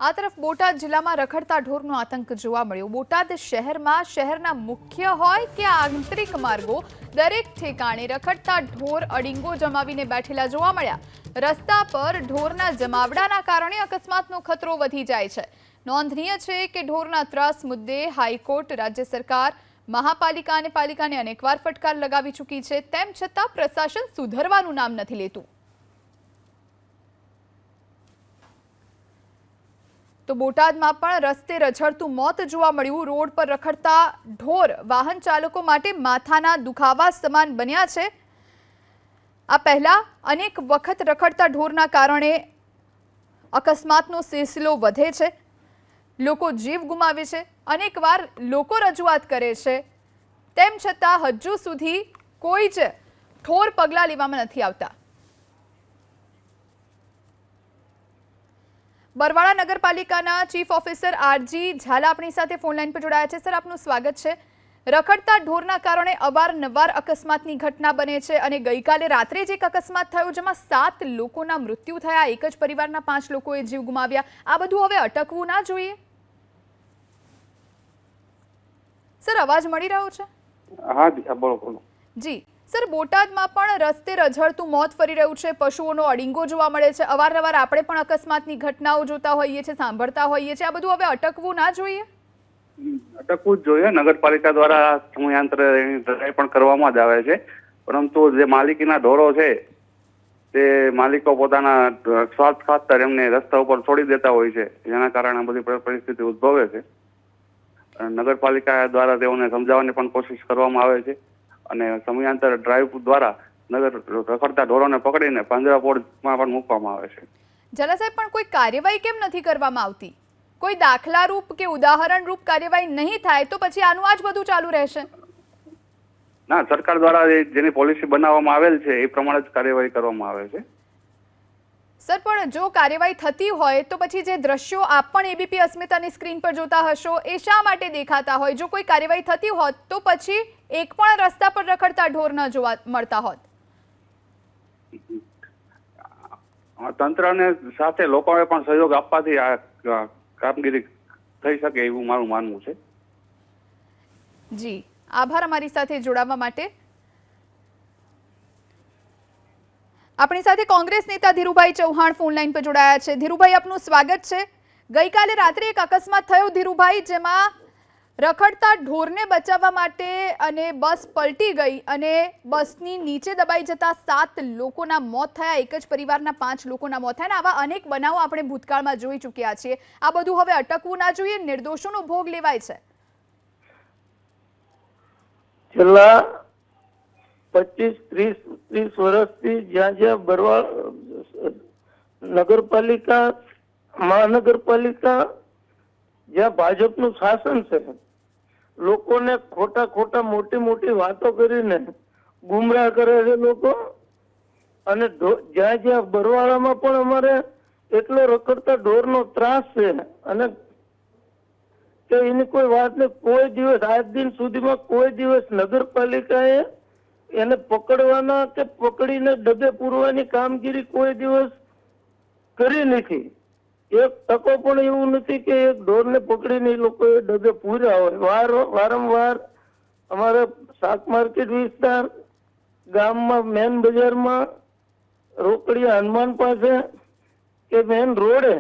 આ તરફ બોટાદ જિલ્લામાં રખડતા ઢોરનો આતંક જોવા મળ્યો। બોટાદ શહેરમાં શહેરના મુખ્ય હોય કે આંતરિક માર્ગો દરેક ઠેકાણે રખડતા ઢોર અડીંગો જમાવીને બેઠેલા જોવા મળ્યા। રસ્તા પર ઢોરના જમાવડાના કારણે અકસ્માતનો ખતરો વધી જાય છે। નોંધનીય છે કે ઢોરના ત્રાસ મુદ્દે હાઈકોર્ટ, રાજ્ય સરકાર, મહાપાલિકા અને પાલિકાને અનેકવાર ફટકાર લગાવી ચૂકી છે, તેમ છતાં પ્રશાસન સુધરવાનું નામ નથી લેતું। તો બોટાદમાં પણ રસ્તે રઝળતું મોત જોવા મળ્યું। રોડ પર રખડતા ઢોર વાહન ચાલકો માટે માથાના દુખાવા સમાન બન્યા છે। આ પહેલા અનેક વખત રખડતા ઢોરના કારણે અકસ્માતનો સિલસિલો વધે છે, લોકો જીવ ગુમાવે છે। અનેકવાર લોકો રજૂઆત કરે છે, તેમ છતાં હજુ સુધી કોઈ જ ઠોર પગલાં લેવામાં નથી આવતા। બરવાળા નગરપાલિકાના ચીફ ઓફિસર આરજી ઝાલા આપણી સાથે ફોન લાઈન પર જોડાયા છે। સર, આપનું સ્વાગત છે। રખડતા ઢોરના કારણે અવારનવાર અકસ્માતની ઘટના બને છે અને ગઈકાલે રાત્રે જ એક અકસ્માત થયો, જેમાં 7 લોકોના મૃત્યુ થયા। એક જ પરિવારના 5 લોકોએ જીવ ગુમાવ્યા। આ બધું હવે અટકવું ના જોઈએ? સર, અવાજ મળી રહ્યો છે? હા જી, બોલો જી સર, બોટાદમાં પણ રસ્તે રઝળતું મોત ફરી રહ્યું છે, પશુઓનો અડીંગો જોવા મળે છે। અવારનવાર આપણે પણ અકસ્માતની ઘટનાઓ જોતા હોઈએ છીએ, સાંભળતા હોઈએ છીએ। આ બધું હવે અટકવું ના જોઈએ? અટકવું જ જોઈએ। નગરપાલિકા દ્વારા સમયાંતરે ડ્રાઈવ પણ કરવામાં જ આવે છે, પરંતુ જે માલિકીના ઢોરો છે તે માલિકો પોતાના સ્વાર્થ ખાતર એમને રસ્તા ઉપર છોડી દેતા હોય છે, જેના કારણે બધી પરિસ્થિતિ ઉદ્ભવે છે। નગરપાલિકા દ્વારા તેઓને સમજાવવાની પણ કોશિશ કરવામાં આવે છે અને સમયાંતરે ડ્રાઈવ દ્વારા રખડતા ઢોરોને પકડીને પાંજરાપોળમાં પણ મૂકવામાં આવે છે। ઝાલા સાહેબ, પણ કોઈ કાર્યવાહી કેમ નથી કરવામાં આવતી? કોઈ દાખલા રૂપ કે ઉદાહરણ રૂપ કાર્યવાહી નહીં થાય તો પછી આનું આ જ બધું ચાલુ રહેશે? ના, સરકાર દ્વારા જેની પોલિસી બનાવવામાં આવેલ છે એ પ્રમાણે જ કાર્યવાહી કરવામાં આવે છે। સર, પણ જો કાર્યવાહી થતી હોય તો પછી જે દ્રશ્યો આપ પણ એબીપી અસ્મિતાની સ્ક્રીન પર જોતા હશો, એ શા માટે દેખાતા હોય? જો કોઈ કાર્યવાહી થતી હોત તો પછી એક પણ રસ્તા પર રખડતા ઢોર ન જોવા મળતા હોત। તંત્રને સાથે લોકોએ પણ સહયોગ આપવાથી આ કામગીરી થઈ શકે એવું મારું માનવું છે। જી, આભાર અમારી સાથે જોડાવા માટે। આપણી સાથે કોંગ્રેસ નેતા ધીરુભાઈ ચૌહાણ ફોન લાઈન પર જોડાયા છે। ધીરુભાઈ, આપનું સ્વાગત છે। ગઈકાલે રાત્રે એક અકસ્માત થયો ધીરુભાઈ, જેમાં રખડતા ઢોરને બચાવવા માટે અને બસ પલટી ગઈ અને બસની નીચે દબાઈ જતા 7 લોકોના મોત થયા। એક જ પરિવારના 5 લોકોના મોત થયા। આવા અનેક બનાવો આપણે ભૂતકાળમાં જોઈ ચૂક્યા છીએ। આ બધું હવે અટકવું ના જોઈએ? નિર્દોષોનો ભોગ લેવાય છે। છેલ્લા 25-30 વર્ષથી જ્યાં જ્યાં બરવાળા નગરપાલિકા, મહાનગરપાલિકા, જ્યાં ભાજપનું શાસન છે, લોકોને ખોટા મોટી વાતો કરીને ગુમરાહ કરે છે લોકો। અને જ્યાં જ્યાં બરવાળામાં પણ અમારે એટલો રખડતા ઢોરનો ત્રાસ છે અને કે એની કોઈ વાત નહીં। કોઈ દિવસ આજ દિન સુધીમાં કોઈ દિવસ નગરપાલિકાએ એને પકડવાના કે પકડીને ડબે પૂરવાની કામગીરી કોઈ દિવસ કરી નથી। એક ટકો પણ એવું નથી કે એક ઢોરને પકડીને એ લોકોએ ડબે પૂર્યા હોય। વારંવાર અમારા શાક માર્કેટ વિસ્તાર, ગામમાં, મેન બજારમાં, રોકડિયા હનુમાન પાસે કે મેન રોડે,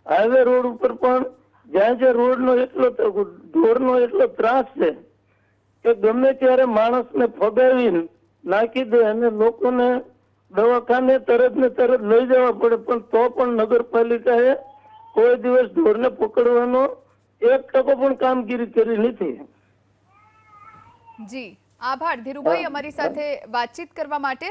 હાઈવે રોડ ઉપર પણ જ્યાં જ્યાં રોડનો ઢોરનો એટલો ત્રાસ છે કે ગમે ત્યારે માણસને ફગાવીને નાખી દે અને લોકોને દવાખાને તરત ને તરત લઈ જવા પડે, પણ તો પણ નગરપાલિકાએ કોઈ દિવસ ઢોરને પકડવાનો એક ટકો પણ કામગીરી કરી નથી। જી, આભાર ધીરુભાઈ અમારી સાથે વાતચીત કરવા માટે।